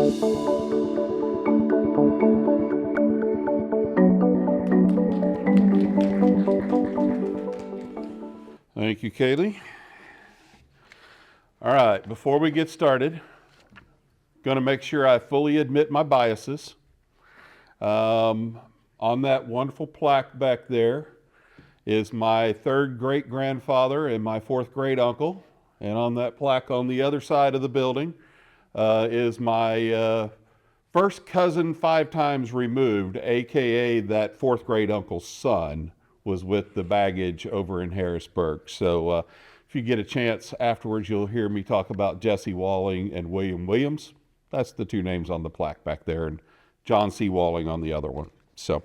Thank you, Kaylee. All right, before we get started, going to make sure I fully admit my biases. On that wonderful plaque back there is my third great grandfather and my fourth great uncle. And on that plaque on the other side of the building is my first cousin 5 times removed, AKA that fourth great uncle's son was with the baggage over in Harrisburg. So if you get a chance afterwards, you'll hear me talk about Jesse Walling and William Williams. That's the 2 names on the plaque back there, and John C. Walling on the other one. So,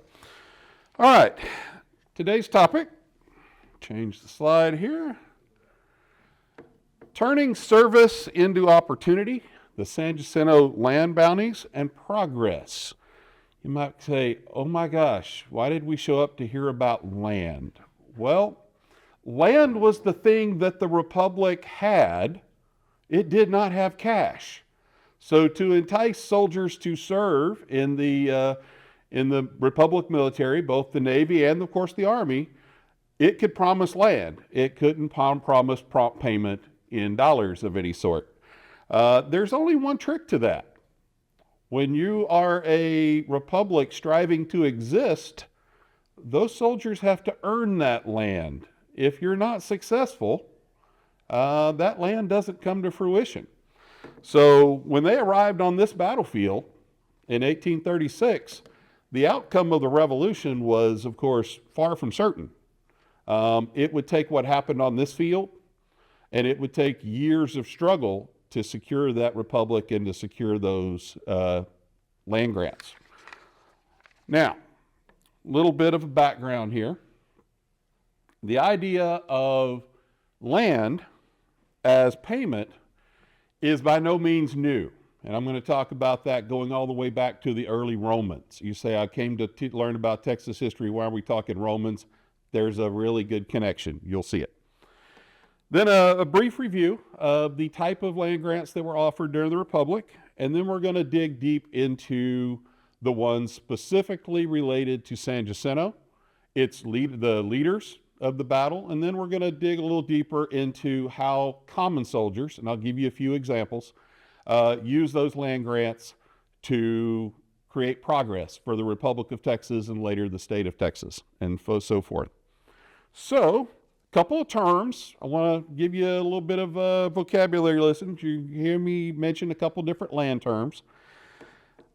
all right, today's topic, change the slide here. Turning service into opportunity, the San Jacinto land bounties and progress. You might say, oh my gosh, why did we show up to hear about land? Well, land was the thing that the Republic had. It did not have cash. So to entice soldiers to serve in the Republic military, both the Navy and of course the Army, it could promise land. It couldn't promise prompt payment in dollars of any sort. There's only one trick to that. When you are a republic striving to exist, those soldiers have to earn that land. If you're not successful, that land doesn't come to fruition. So when they arrived on this battlefield in 1836, the outcome of the revolution was, of course, far from certain. It would take what happened on this field, and it would take years of struggle to secure that republic and to secure those land grants. Now, a little bit of a background here. The idea of land as payment is by no means new. And I'm going to talk about that going all the way back to the early Romans. You say, I came to learn about Texas history. Why are we talking Romans? There's a really good connection. You'll see it. Then a brief review of the type of land grants that were offered during the Republic, and then we're going to dig deep into the ones specifically related to San Jacinto, the leaders of the battle, and then we're going to dig a little deeper into how common soldiers, and I'll give you a few examples, use those land grants to create progress for the Republic of Texas and later the state of Texas, and so forth. So, couple of terms. I want to give you a little bit of a vocabulary lesson. You hear me mention a couple different land terms.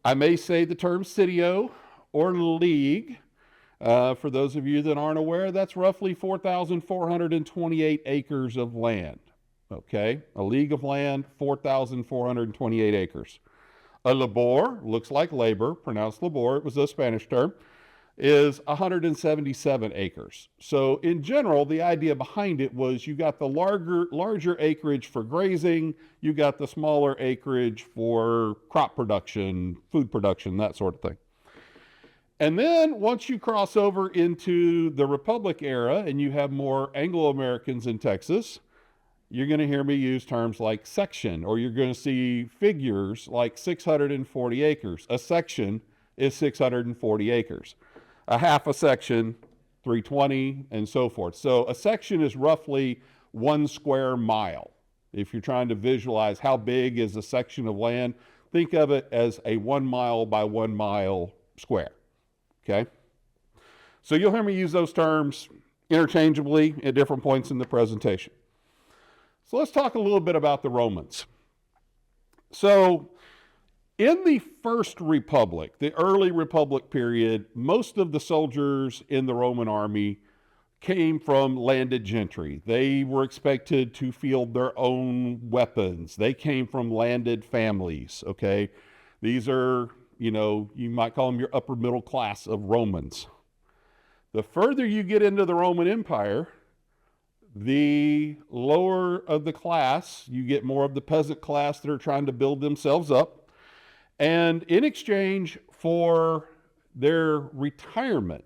I may say the term sitio or league. For those of you that aren't aware, that's roughly 4,428 acres of land. Okay, a league of land, 4,428 acres. A labor, looks like labor, pronounced labor, it was a Spanish term, is 177 acres. So in general, the idea behind it was you got the larger acreage for grazing, you got the smaller acreage for crop production, food production, that sort of thing. And then once you cross over into the Republic era and you have more Anglo-Americans in Texas, you're going to hear me use terms like section, or you're going to see figures like 640 acres. A section is 640 acres. A half a section, 320, and so forth. So a section is roughly 1 square mile. If you're trying to visualize how big is a section of land, think of it as a 1 mile by 1 mile square. Okay? So you'll hear me use those terms interchangeably at different points in the presentation. So let's talk a little bit about the Romans. So in the First Republic, the early Republic period, most of the soldiers in the Roman army came from landed gentry. They were expected to field their own weapons. They came from landed families, okay? These are, you might call them your upper middle class of Romans. The further you get into the Roman Empire, the lower of the class, you get more of the peasant class that are trying to build themselves up. And in exchange for their retirement,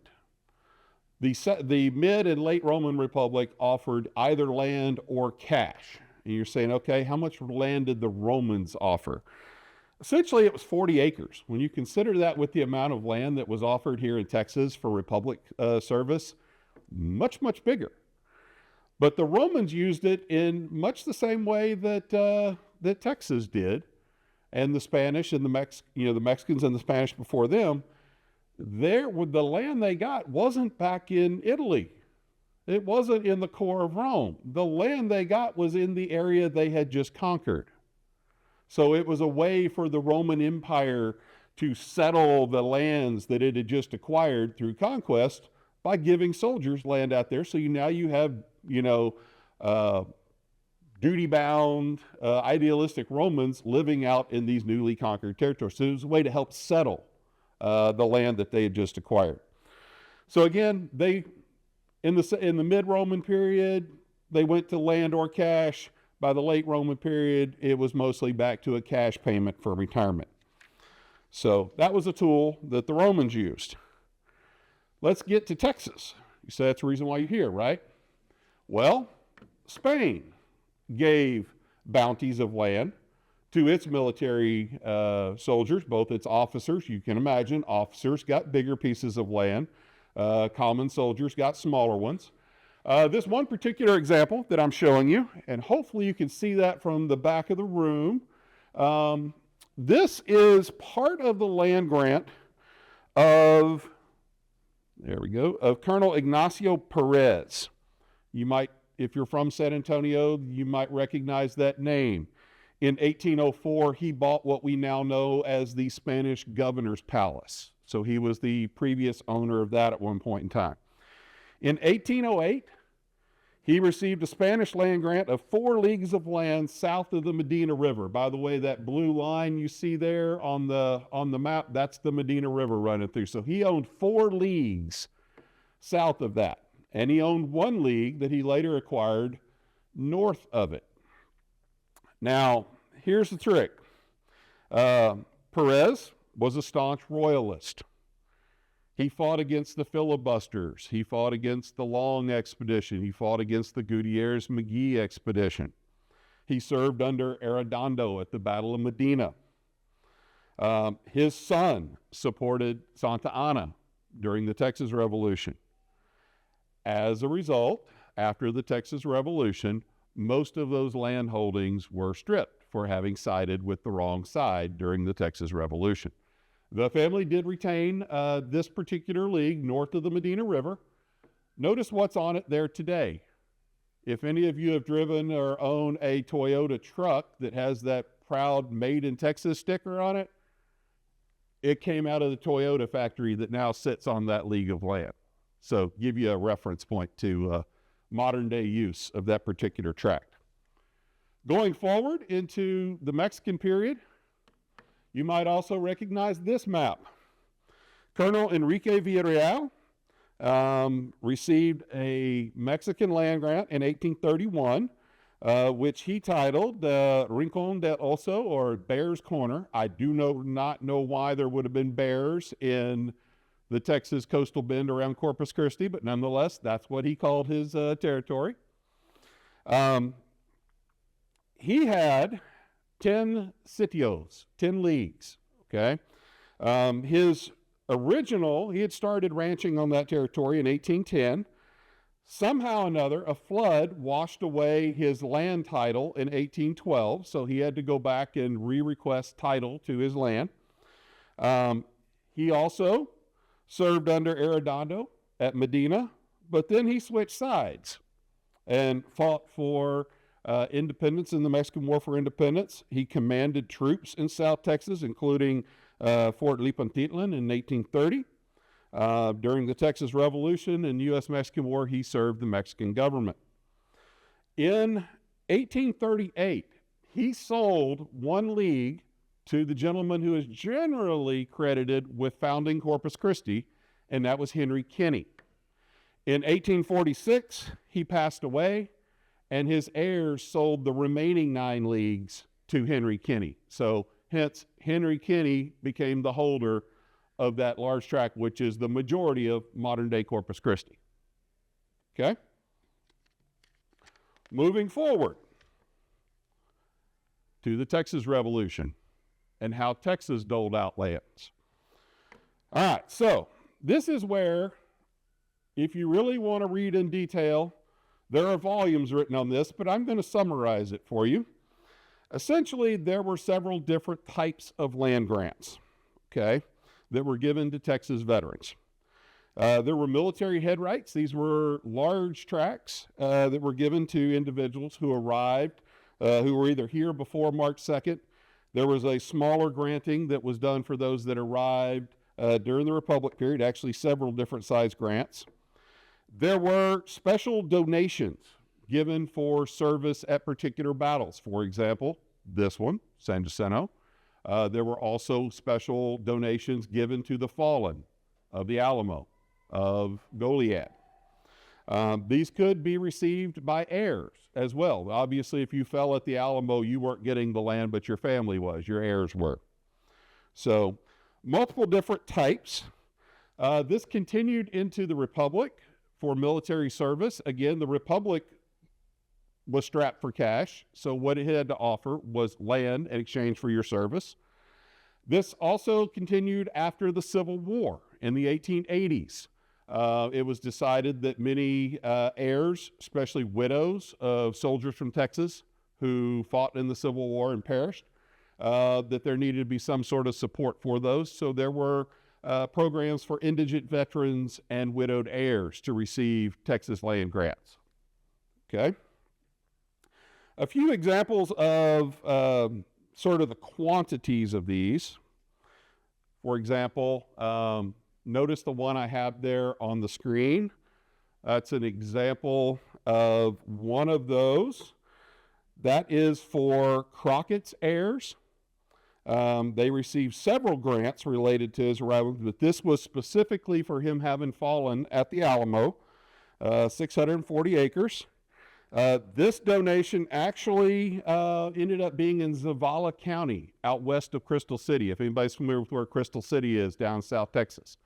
the mid and late Roman Republic offered either land or cash. And you're saying, okay, how much land did the Romans offer? Essentially, it was 40 acres. When you consider that with the amount of land that was offered here in Texas for Republic service, much, much bigger. But the Romans used it in much the same way that Texas did, and the Spanish and the Mexicans and the Spanish before them. The land they got wasn't back in Italy. It wasn't in the core of Rome. The land they got was in the area they had just conquered. So it was a way for the Roman Empire to settle the lands that it had just acquired through conquest by giving soldiers land out there. So now you have, duty-bound, idealistic Romans living out in these newly conquered territories. So it was a way to help settle the land that they had just acquired. So again, in the mid-Roman period, they went to land or cash. By the late Roman period, it was mostly back to a cash payment for retirement. So that was a tool that the Romans used. Let's get to Texas. You say that's the reason why you're here, right? Well, Spain gave bounties of land to its military soldiers, both its officers. You can imagine officers got bigger pieces of land. Common soldiers got smaller ones. This one particular example that I'm showing you, and hopefully you can see that from the back of the room, this is part of the land grant of Colonel Ignacio Perez. You might, if you're from San Antonio, you might recognize that name. In 1804, he bought what we now know as the Spanish Governor's Palace. So he was the previous owner of that at one point in time. In 1808, he received a Spanish land grant of 4 leagues of land south of the Medina River. By the way, that blue line you see there on the map, that's the Medina River running through. So he owned 4 leagues south of that. And he owned 1 league that he later acquired north of it. Now, here's the trick. Perez was a staunch royalist. He fought against the filibusters. He fought against the Long expedition. He fought against the Gutierrez-McGee expedition. He served under Arredondo at the Battle of Medina. His son supported Santa Anna during the Texas Revolution. As a result, after the Texas Revolution, most of those land holdings were stripped for having sided with the wrong side during the Texas Revolution. The family did retain this particular league north of the Medina River. Notice what's on it there today. If any of you have driven or own a Toyota truck that has that proud Made in Texas sticker on it, it came out of the Toyota factory that now sits on that league of land. So give you a reference point to modern day use of that particular tract. Going forward into the Mexican period, you might also recognize this map. Colonel Enrique Villarreal received a Mexican land grant in 1831, which he titled Rincon del Oso, or Bear's Corner. I do not know why there would have been bears in the Texas coastal bend around Corpus Christi, but nonetheless, that's what he called his territory. He had 10 sitios, 10 leagues, okay? He had started ranching on that territory in 1810. Somehow or another, a flood washed away his land title in 1812, so he had to go back and re-request title to his land. He also served under Arredondo at Medina, but then he switched sides and fought for independence in the Mexican War for Independence. He commanded troops in South Texas, including Fort Lipantitlán in 1830. During the Texas Revolution and U.S.-Mexican War, he served the Mexican government. In 1838, he sold 1 league to the gentleman who is generally credited with founding Corpus Christi, and that was Henry Kinney. In 1846, he passed away, and his heirs sold the remaining 9 leagues to Henry Kinney. So hence, Henry Kinney became the holder of that large tract, which is the majority of modern-day Corpus Christi. Okay? Moving forward to the Texas Revolution. and how Texas doled out lands. All right, so this is where, if you really want to read in detail, there are volumes written on this, but I'm going to summarize it for you. Essentially, there were several different types of land grants, okay, that were given to Texas veterans. There were military head rights. These were large tracts that were given to individuals who arrived, who were either here before March 2nd. There was a smaller granting that was done for those that arrived during the Republic period, actually several different size grants. There were special donations given for service at particular battles. For example, this one, San Jacinto. There were also special donations given to the fallen of the Alamo, of Goliad. These could be received by heirs as well. Obviously, if you fell at the Alamo, you weren't getting the land, but your family was, your heirs were. So, multiple different types. This continued into the Republic for military service. Again, the Republic was strapped for cash, so what it had to offer was land in exchange for your service. This also continued after the Civil War in the 1880s. It was decided that many heirs, especially widows of soldiers from Texas who fought in the Civil War and perished, that there needed to be some sort of support for those. So there were programs for indigent veterans and widowed heirs to receive Texas land grants. Okay. A few examples of sort of the quantities of these. For example, notice the one I have there on the screen. That's an example of one of those. That is for Crockett's heirs. They received several grants related to his arrival, but this was specifically for him having fallen at the Alamo, 640 acres. This donation actually ended up being in Zavala County, out west of Crystal City, if anybody's familiar with where Crystal City is down South Texas.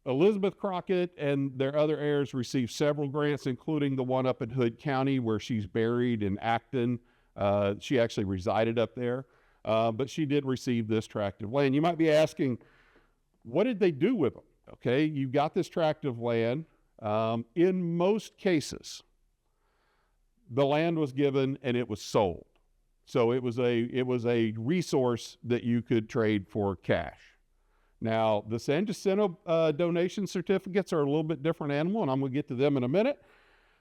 Elizabeth Crockett and their other heirs received several grants, including the one up in Hood County where she's buried in Acton. She actually resided up there, but she did receive this tract of land. You might be asking, what did they do with them? Okay, you got this tract of land. In most cases, the land was given and it was sold. So it was a resource that you could trade for cash. Now, the San Jacinto donation certificates are a little bit different animal, and I'm going to get to them in a minute.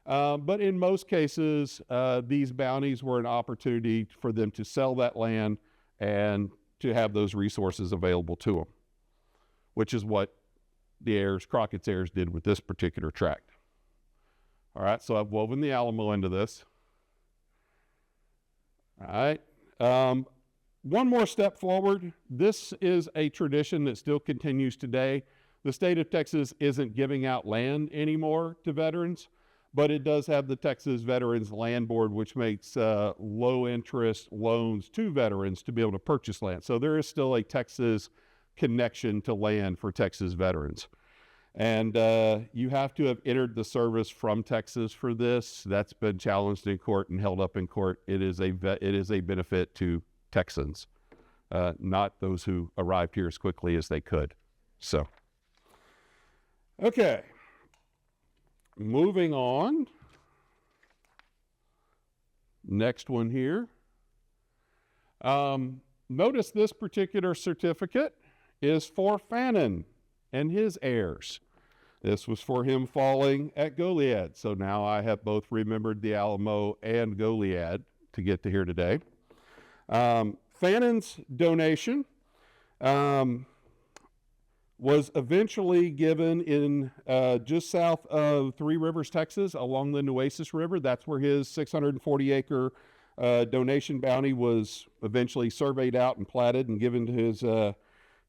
But in most cases, these bounties were an opportunity for them to sell that land and to have those resources available to them, which is what the heirs, Crockett's heirs, did with this particular tract. All right, so I've woven the Alamo into this. All right. One more step forward. This is a tradition that still continues today. The state of Texas isn't giving out land anymore to veterans, but it does have the Texas Veterans Land Board, which makes low interest loans to veterans to be able to purchase land. So there is still a Texas connection to land for Texas veterans. And you have to have entered the service from Texas for this. That's been challenged in court and held up in court. It is a benefit to Texans, not those who arrived here as quickly as they could. So, okay. Moving on. Next one here. Notice this particular certificate is for Fannin and his heirs. This was for him falling at Goliad. So now I have both remembered the Alamo and Goliad to get to here today. Fannin's donation was eventually given in just south of Three Rivers, Texas, along the Nueces River. That's where his 640-acre donation bounty was eventually surveyed out and platted and given to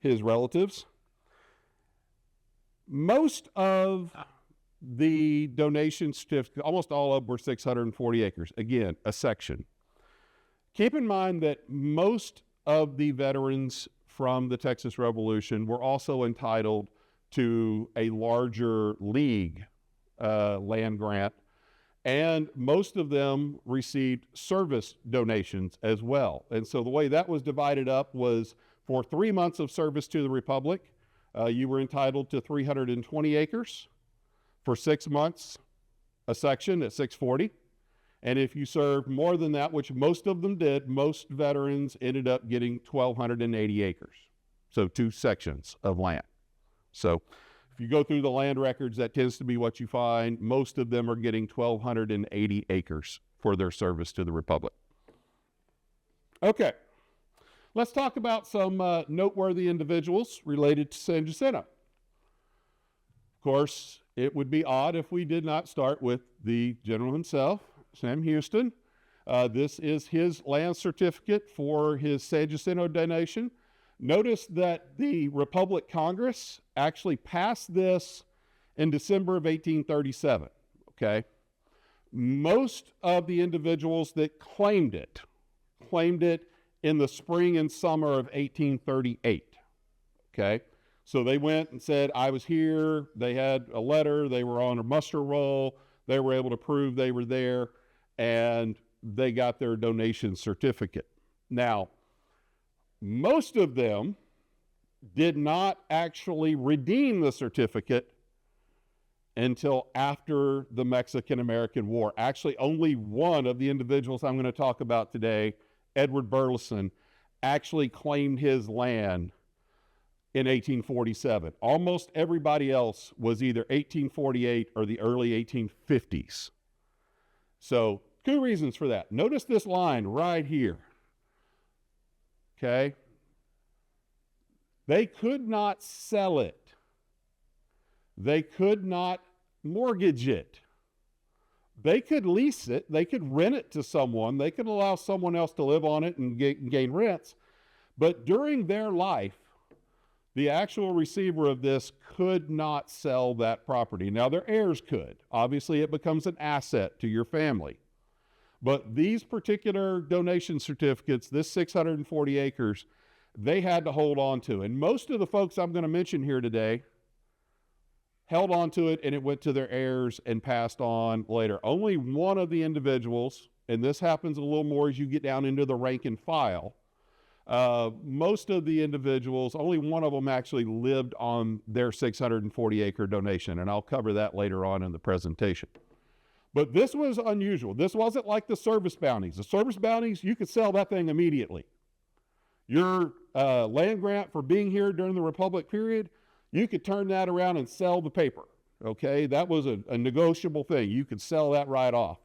his relatives. Most of the donation certificates, almost all of them were 640 acres. Again, a section. Keep in mind that most of the veterans from the Texas Revolution were also entitled to a larger league land grant, And most of them received service donations as well. And so the way that was divided up was for 3 months of service to the Republic, you were entitled to 320 acres. For 6 months, a section at 640. And if you served more than that, which most of them did, most veterans ended up getting 1,280 acres. So 2 sections of land. So if you go through the land records, that tends to be what you find. Most of them are getting 1,280 acres for their service to the Republic. Okay, let's talk about some noteworthy individuals related to San Jacinto. Of course, it would be odd if we did not start with the general himself, Sam Houston. This is his land certificate for his San Jacinto donation. Notice that the Republic Congress actually passed this in December of 1837, okay? Most of the individuals that claimed it in the spring and summer of 1838, okay? So they went and said, I was here, they had a letter, they were on a muster roll, they were able to prove they were there, and they got their donation certificate. Now, most of them did not actually redeem the certificate until after the Mexican-American War. Actually, only one of the individuals I'm going to talk about today, Edward Burleson, actually claimed his land in 1847. Almost everybody else was either 1848 or the early 1850s. So, 2 reasons for that. Notice this line right here. Okay? They could not sell it. They could not mortgage it. They could lease it. They could rent it to someone. They could allow someone else to live on it and gain rents. But during their life, the actual receiver of this could not sell that property. Now, their heirs could. Obviously, it becomes an asset to your family. But these particular donation certificates, this 640 acres, they had to hold on to. And most of the folks I'm going to mention here today held on to it, and it went to their heirs and passed on later. Only one of the individuals, and this happens a little more as you get down into the rank and file, most of the individuals, only one of them actually lived on their 640 acre donation, and I'll cover that later on in the presentation. But this was unusual. This wasn't like the service bounties. The service bounties, you could sell that thing immediately. Your land grant for being here during the Republic period, you could turn that around and sell the paper, okay? That was a negotiable thing. You could sell that right off.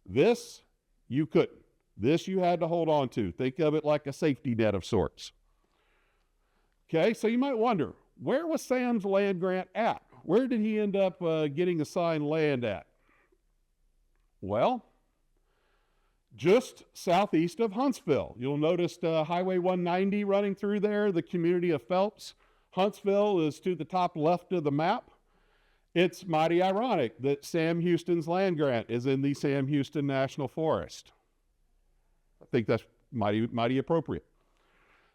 This, you couldn't. This you had to hold on to. Think of it like a safety net of sorts. Okay, so you might wonder, where was Sam's land grant at? Where did he end up getting assigned land at? Well, just southeast of Huntsville. You'll notice Highway 190 running through there, the community of Phelps. Huntsville is to the top left of the map. It's mighty ironic that Sam Houston's land grant is in the Sam Houston National Forest. I think that's mighty appropriate.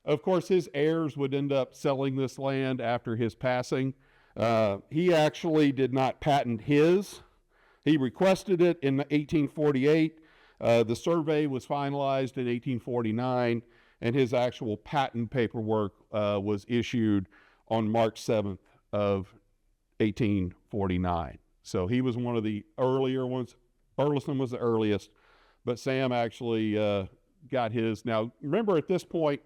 Of course, his heirs would end up selling this land after his passing. He actually did not patent his. He requested it in 1848. The survey was finalized in 1849, and his actual patent paperwork was issued on March 7th of 1849. So he was one of the earlier ones. Burleson was the earliest, but Sam actually got his. Now, remember at this point,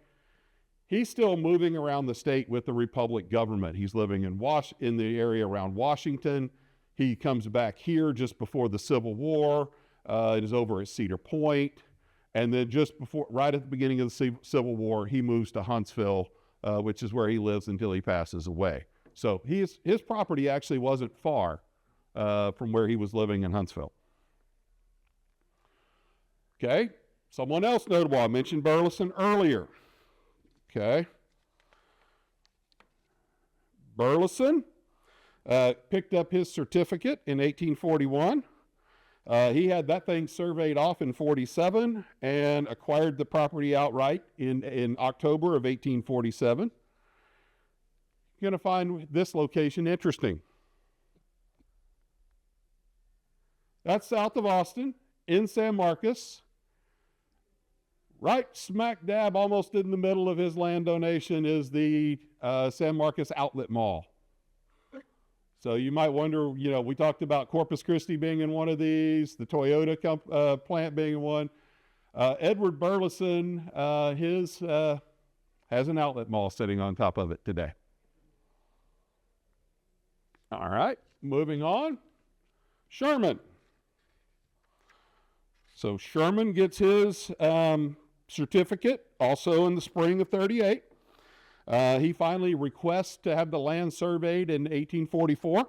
he's still moving around the state with the Republic government. He's living in the area around Washington. He comes back here just before the Civil War. It is over at Cedar Point. And then right at the beginning of the Civil War, he moves to Huntsville, which is where he lives until he passes away. So his property actually wasn't far from where he was living in Huntsville. Okay, someone else notable. I mentioned Burleson earlier. Okay. Burleson picked up his certificate in 1841. He had that thing surveyed off in 47 and acquired the property outright in October of 1847. You're going to find this location interesting. That's south of Austin, in San Marcos. Right smack dab, almost in the middle of his land donation, is the San Marcos Outlet Mall. So you might wonder, we talked about Corpus Christi being in one of these, the Toyota plant being in one. Edward Burleson, his has an outlet mall sitting on top of it today. All right, moving on. Sherman. So Sherman gets his certificate also in the spring of 38. He finally requests to have the land surveyed in 1844.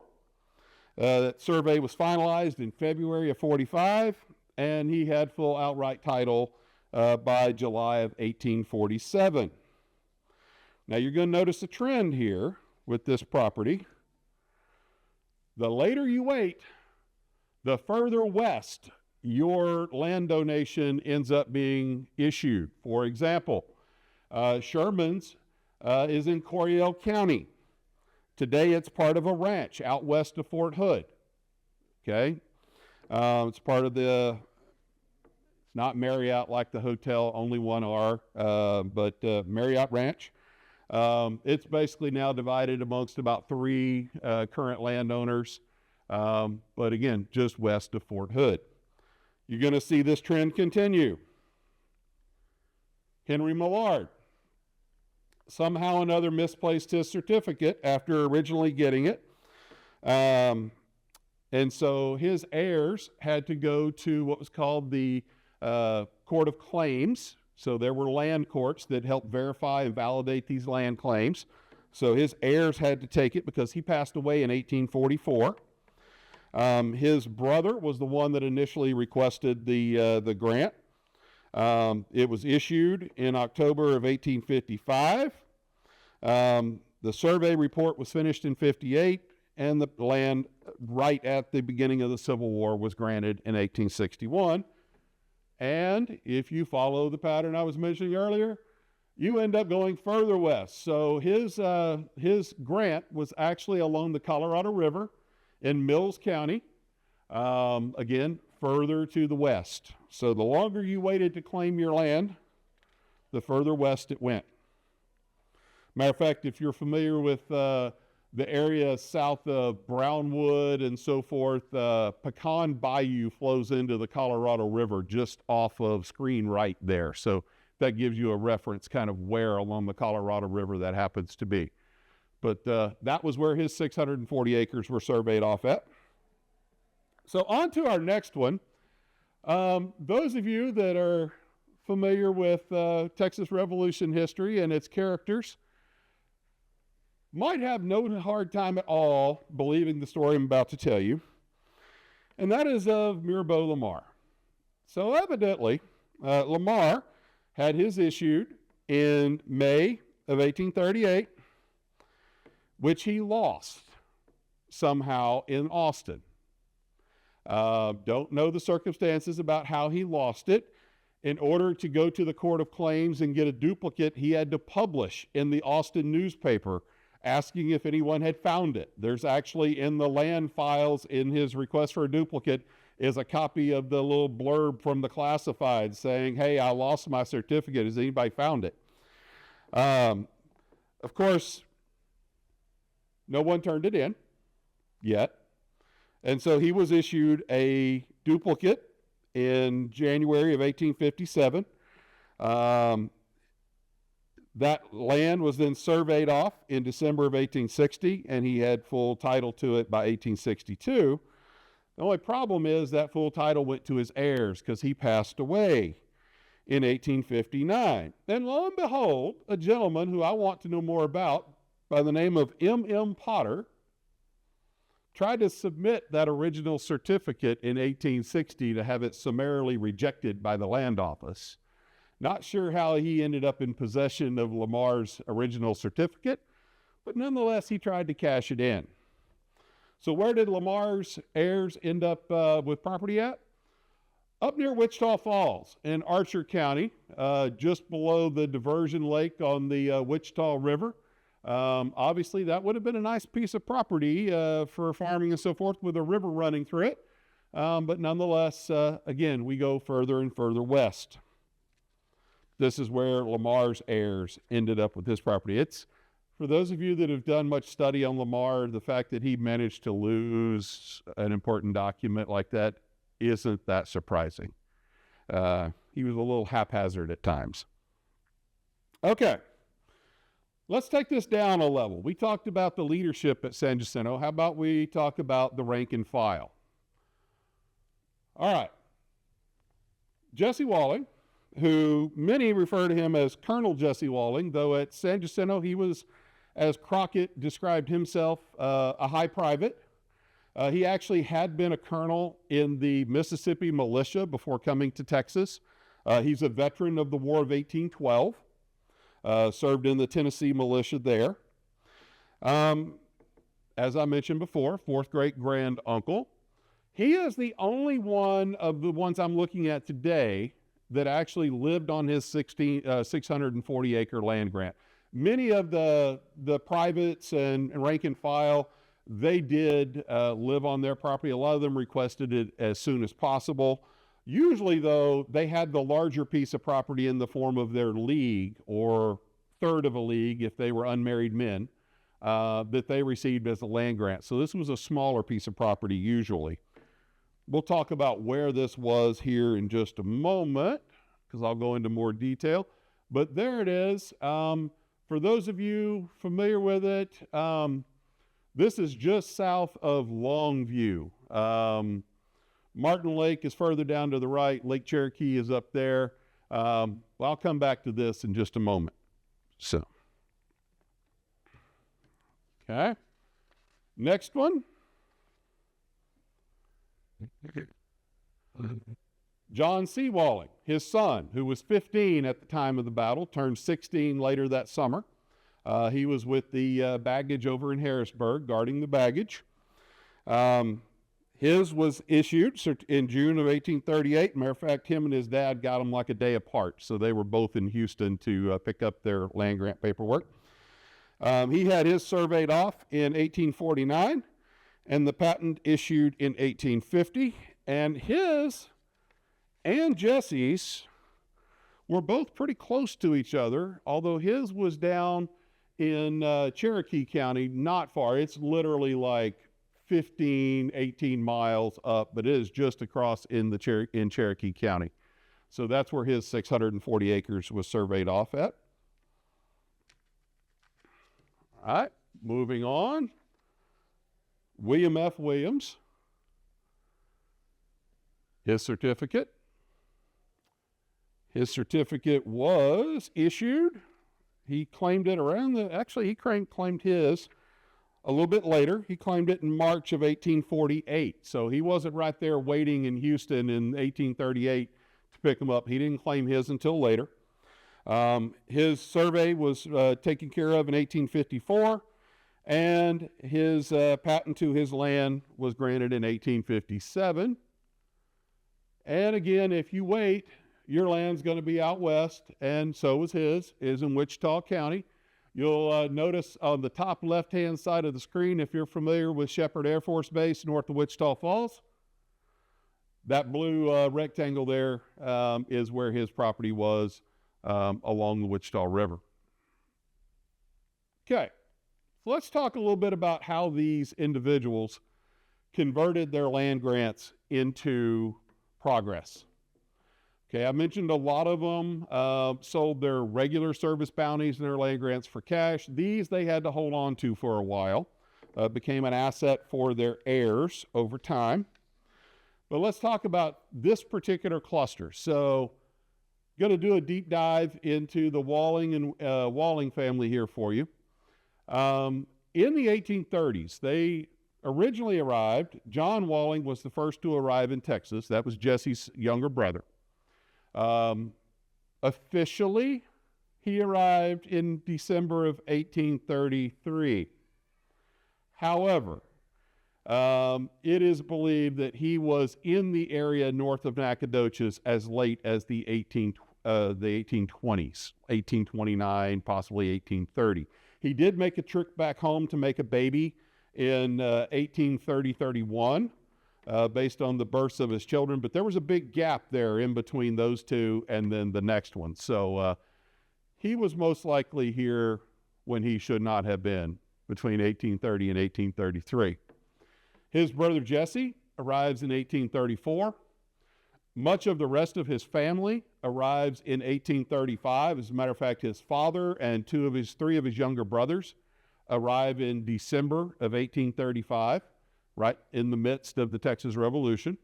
That survey was finalized in February of 45, and he had full outright title by July of 1847. Now you're going to notice a trend here with this property. The later you wait, the further west your land donation ends up being issued. For example, Sherman's is in Coryell County. Today it's part of a ranch out west of Fort Hood. Okay? It's part of it's not Marriott like the hotel, only one R, but Marriott Ranch. It's basically now divided amongst about 3 current landowners, but again, just west of Fort Hood. You're going to see this trend continue. Henry Millard somehow or another misplaced his certificate after originally getting it. And so his heirs had to go to what was called the Court of Claims. So there were land courts that helped verify and validate these land claims. So his heirs had to take it because he passed away in 1844. His brother was the one that initially requested the grant. It was issued in October of 1855. The survey report was finished in 58, and the land right at the beginning of the Civil War was granted in 1861. And if you follow the pattern I was mentioning earlier, you end up going further west. So his grant was actually along the Colorado River in Mills County, again, further to the west. So the longer you waited to claim your land, the further west it went. Matter of fact, if you're familiar with the area south of Brownwood and so forth, Pecan Bayou flows into the Colorado River just off of Screen right there. So that gives you a reference kind of where along the Colorado River that happens to be. But that was where his 640 acres were surveyed off at. So on to our next one. Those of you that are familiar with Texas Revolution history and its characters might have no hard time at all believing the story I'm about to tell you, and that is of Mirabeau Lamar. So evidently, Lamar had his issued in May of 1838, which he lost somehow in Austin. Don't know the circumstances about how he lost it. In order to go to the Court of Claims and get a duplicate, he had to publish in the Austin newspaper asking if anyone had found it. There's actually in the land files in his request for a duplicate is a copy of the little blurb from the classified saying, hey, I lost my certificate. Has anybody found it? Of course, no one turned it in yet. And so he was issued a duplicate in January of 1857. That land was then surveyed off in December of 1860, and he had full title to it by 1862. The only problem is that full title went to his heirs because he passed away in 1859. And lo and behold, a gentleman who I want to know more about by the name of M.M. Potter tried to submit that original certificate in 1860 to have it summarily rejected by the land office. Not sure how he ended up in possession of Lamar's original certificate, but nonetheless, he tried to cash it in. So where did Lamar's heirs end up with property at? Up near Wichita Falls in Archer County, just below the diversion lake on the Wichita River. Obviously, that would have been a nice piece of property for farming and so forth with a river running through it. But nonetheless, again, we go further and further west. This is where Lamar's heirs ended up with his property. It's, for those of you that have done much study on Lamar, the fact that he managed to lose an important document like that isn't that surprising. He was a little haphazard at times. Okay, let's take this down a level. We talked about the leadership at San Jacinto. How about we talk about the rank and file? All right, Jesse Walling, who many refer to him as Colonel Jesse Walling, though at San Jacinto he was, as Crockett described himself, a high private. He actually had been a colonel in the Mississippi militia before coming to Texas. He's a veteran of the War of 1812, served in the Tennessee militia there. As I mentioned before, fourth great grand uncle. He is the only one of the ones I'm looking at today that actually lived on his 640 acre land grant. Many of the privates and rank and file, they did live on their property. A lot of them requested it as soon as possible. Usually, though, they had the larger piece of property in the form of their league, or third of a league if they were unmarried men, that they received as a land grant. So this was a smaller piece of property usually. We'll talk about where this was here in just a moment, because I'll go into more detail. But there it is. For those of you familiar with it, this is just south of Longview. Martin Lake is further down to the right. Lake Cherokee is up there. Well, I'll come back to this in just a moment. So, okay. Next one. John C. Walling, his son, who was 15 at the time of the battle, turned 16 later that summer. He was with the baggage over in Harrisburg, guarding the baggage. His was issued in June of 1838. Matter of fact, him and his dad got them like a day apart, so they were both in Houston to pick up their land grant paperwork. He had his surveyed off in 1849, and the patent issued in 1850. And his and Jesse's were both pretty close to each other, although his was down in Cherokee County, not far. It's literally like 15, 18 miles up, but it is just across in Cherokee County. So that's where his 640 acres was surveyed off at. All right, moving on. William F. Williams, his certificate. His certificate was issued. He claimed it he claimed his a little bit later. He claimed it in March of 1848. So he wasn't right there waiting in Houston in 1838 to pick him up. He didn't claim his until later. His survey was taken care of in 1854, and his patent to his land was granted in 1857. And again, if you wait, your land's going to be out west, and so is his, is in Wichita County. You'll notice on the top left-hand side of the screen, if you're familiar with Shepherd Air Force Base north of Wichita Falls, that blue rectangle there is where his property was along the Wichita River. Okay, so let's talk a little bit about how these individuals converted their land grants into progress. Okay, I mentioned a lot of them sold their regular service bounties and their land grants for cash. These they had to hold on to for a while. Became an asset for their heirs over time. But let's talk about this particular cluster. So, going to do a deep dive into the Walling and Walling family here for you. In the 1830s, they originally arrived. John Walling was the first to arrive in Texas. That was Jesse's younger brother. Officially, he arrived in December of 1833. However, it is believed that he was in the area north of Nacogdoches as late as the 1820s, 1829, possibly 1830. He did make a trip back home to make a baby in 1830-31. based on the births of his children, but there was a big gap there in between those two and then the next one. So he was most likely here when he should not have been, between 1830 and 1833. His brother Jesse arrives in 1834. Much of the rest of his family arrives in 1835. As a matter of fact, his father and three of his younger brothers arrive in December of 1835, right in the midst of the Texas Revolution.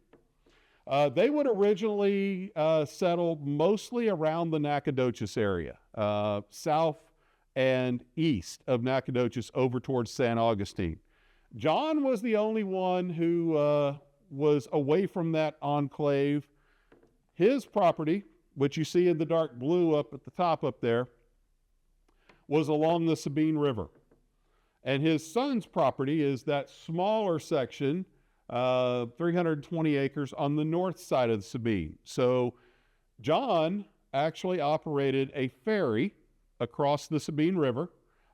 They would originally settle mostly around the Nacogdoches area, south and east of Nacogdoches over towards San Augustine. John was the only one who was away from that enclave. His property, which you see in the dark blue up at the top up there, was along the Sabine River. And his son's property is that smaller section, 320 acres on the north side of the Sabine. So John actually operated a ferry across the Sabine River,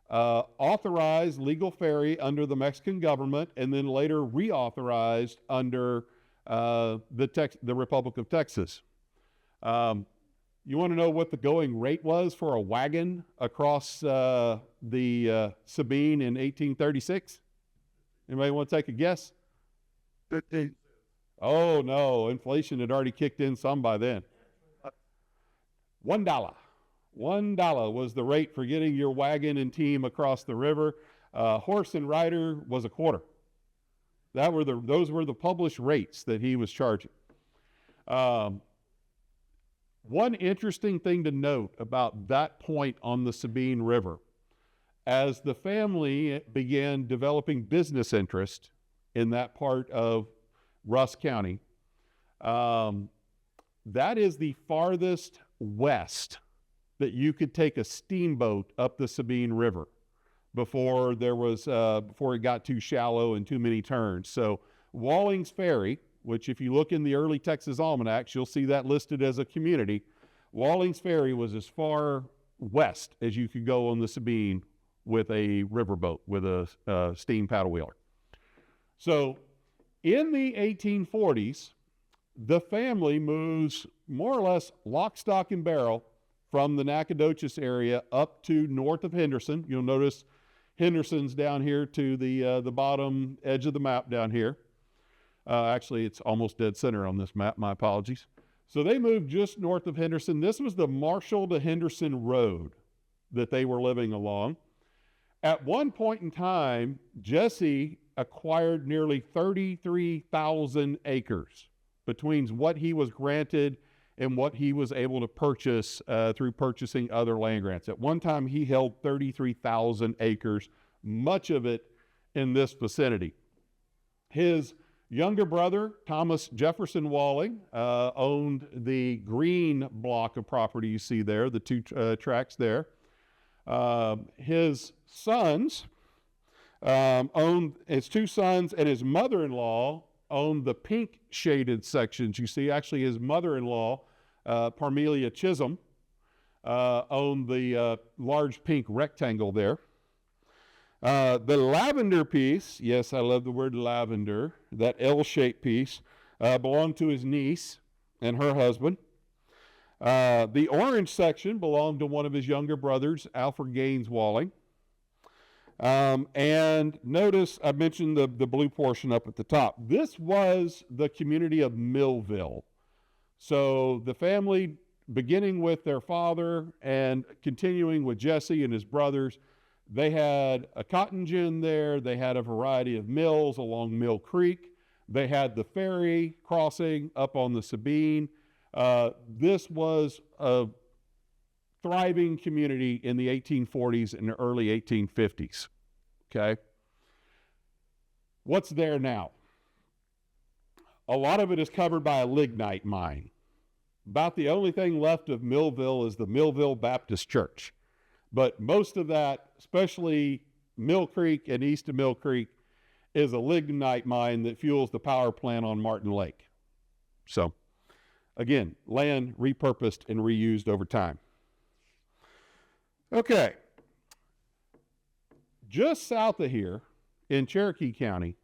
authorized legal ferry under the Mexican government, and then later reauthorized under the Republic of Texas. You want to know what the going rate was for a wagon across the Sabine in 1836? Anybody want to take a guess? 15. Oh, no. Inflation had already kicked in some by then. $1. $1 was the rate for getting your wagon and team across the river. Horse and rider was a quarter. Those were the published rates that he was charging. One interesting thing to note about that point on the Sabine River, as the family began developing business interest in that part of Russ County, that is the farthest west that you could take a steamboat up the Sabine River before it got too shallow and too many turns. So Walling's Ferry, which if you look in the early Texas almanacs, you'll see that listed as a community. Walling's Ferry was as far west as you could go on the Sabine with a riverboat, with a steam paddle wheeler. So in the 1840s, the family moves more or less lock, stock, and barrel from the Nacogdoches area up to north of Henderson. You'll notice Henderson's down here to the bottom edge of the map down here. Actually, it's almost dead center on this map. My apologies. So they moved just north of Henderson. This was the Marshall to Henderson Road that they were living along. At one point in time, Jesse acquired nearly 33,000 acres between what he was granted and what he was able to purchase through purchasing other land grants. At one time, he held 33,000 acres, much of it in this vicinity. His younger brother, Thomas Jefferson Walling, owned the green block of property you see there, the two tracts there. His sons his two sons and his mother-in-law owned the pink shaded sections. You see, actually his mother-in-law, Parmelia Chisholm, owned the large pink rectangle there. The lavender piece, yes, I love the word lavender, that L-shaped piece, belonged to his niece and her husband. The orange section belonged to one of his younger brothers, Alfred Gaines Walling. And notice I mentioned the blue portion up at the top. This was the community of Millville. So the family, beginning with their father and continuing with Jesse and his brothers, they had a cotton gin there. They had a variety of mills along Mill Creek. They had the ferry crossing up on the Sabine. This was a thriving community in the 1840s and early 1850s. Okay? What's there now? A lot of it is covered by a lignite mine. About the only thing left of Millville is the Millville Baptist Church. But most of that, especially Mill Creek and east of Mill Creek, is a lignite mine that fuels the power plant on Martin Lake. So, again, land repurposed and reused over time. Okay. Just south of here in Cherokee County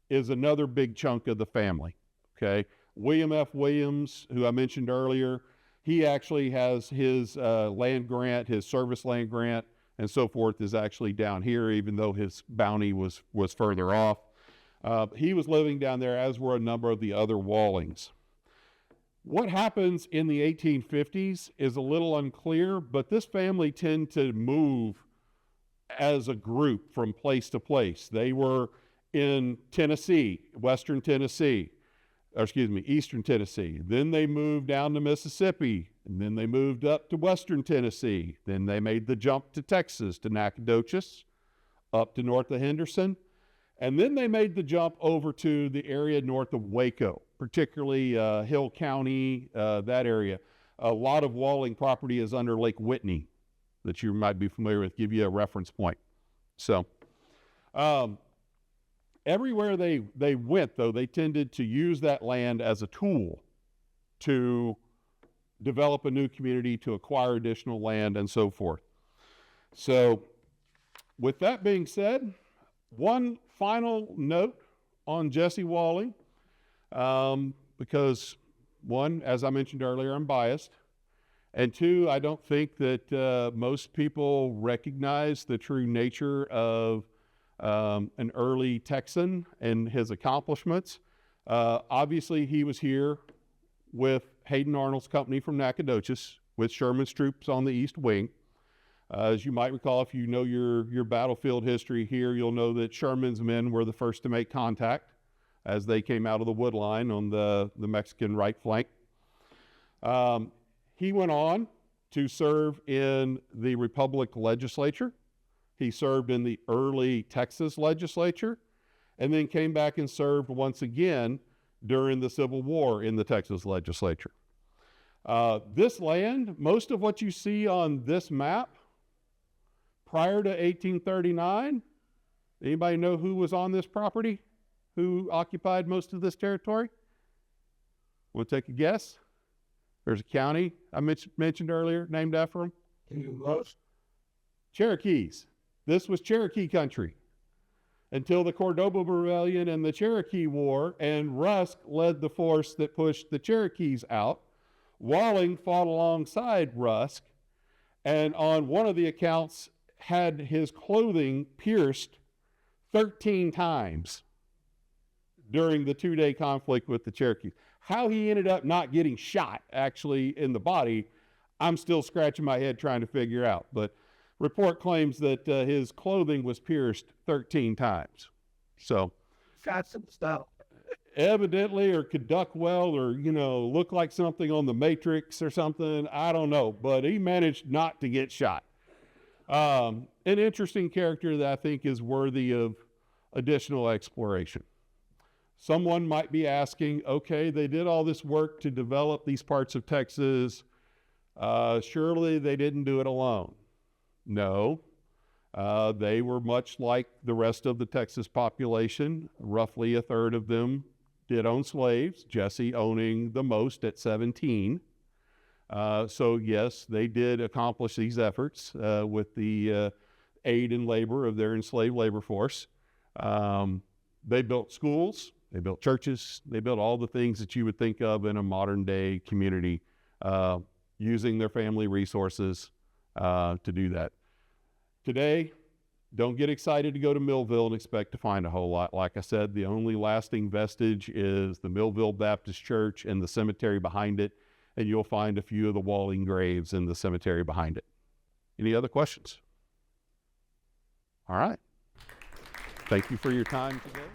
is another big chunk of the family. Okay. William F. Williams, who I mentioned earlier, he actually has his land grant, his service land grant, and so forth is actually down here, even though his bounty was further off. He was living down there, as were a number of the other Wallings. What happens in the 1850s is a little unclear, but this family tend to move as a group from place to place. They were in Tennessee, Eastern Tennessee. Then they moved down to Mississippi, and then they moved up to Western Tennessee. Then they made the jump to Texas, to Nacogdoches, up to north of Henderson. And then they made the jump over to the area north of Waco, particularly Hill County, that area. A lot of Walling property is under Lake Whitney that you might be familiar with, give you a reference point. So everywhere they went, though, they tended to use that land as a tool to develop a new community, to acquire additional land, and so forth. So with that being said, one final note on Jesse Walling, because one, as I mentioned earlier, I'm biased, and two, I don't think that most people recognize the true nature of an early Texan and his accomplishments. Obviously, he was here with Hayden Arnold's company from Nacogdoches, with Sherman's troops on the East Wing. As you might recall, if you know your battlefield history here, you'll know that Sherman's men were the first to make contact as they came out of the wood line on the Mexican right flank. He went on to serve in the Republic legislature. He served in the early Texas legislature, and then came back and served once again during the Civil War in the Texas legislature. This land, most of what you see on this map, prior to 1839, anybody know who was on this property? Who occupied most of this territory? Want to take a guess? There's a county I mentioned earlier named after him. Cherokees. This was Cherokee country until the Cordoba Rebellion and the Cherokee War, and Rusk led the force that pushed the Cherokees out. Walling fought alongside Rusk, and on one of the accounts had his clothing pierced 13 times during the 2-day conflict with the Cherokees. How he ended up not getting shot actually in the body, I'm still scratching my head trying to figure out. But report claims that his clothing was pierced 13 times. So Shot some stuff. evidently, or could duck well, or, look like something on the Matrix or something. I don't know, but he managed not to get shot. An interesting character that I think is worthy of additional exploration. Someone might be asking, okay, they did all this work to develop these parts of Texas. Surely they didn't do it alone. No, they were much like the rest of the Texas population. Roughly a third of them did own slaves, Jesse owning the most at 17. So yes, they did accomplish these efforts with the aid and labor of their enslaved labor force. They built schools, they built churches, they built all the things that you would think of in a modern day community, using their family resources to do that. Today, don't get excited to go to Millville and expect to find a whole lot. Like I said, the only lasting vestige is the Millville Baptist Church and the cemetery behind it, and you'll find a few of the Walling graves in the cemetery behind it. Any other questions? All right. Thank you for your time today.